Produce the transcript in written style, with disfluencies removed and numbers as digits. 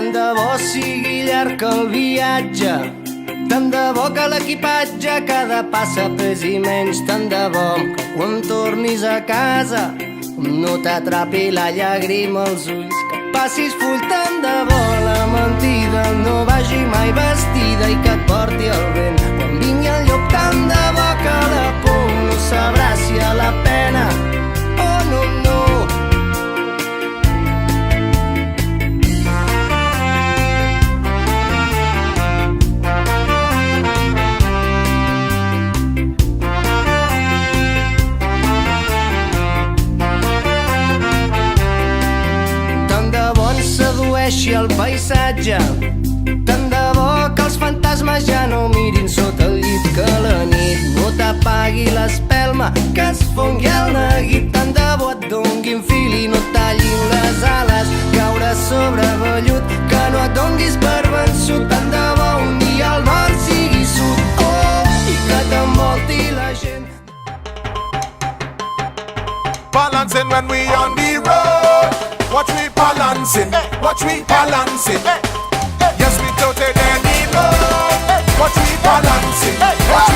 Tant de bo sigui llarg el viatge, tant de bo que l'equipatge cada passa pesi menys, tant de bo que quan tornis a casa no t'atrapi la llàgrima als ulls, que passis full, tant de bo la mentida no vagi mai vestida i que et porti el vent quan vingui el llop, tant de bo que la por no sabrà si a la pena o no, no. Sedueixi el paisatge, tant de bo que els fantasmes ja no mirin sota el llit, que la nit no t'apagui l'espelma, que es fongui el neguit, tant de bo et donguin fil i no tallin les ales, caure sobre vellut, que no et donguis per vençut, tant de bo un dia el nord sigui sud, oh, i que t'envolti la gent. Balancing when we on the road. Watch me balancing, watch me balancing. Yes, we toted any road. Watch me balancing, watch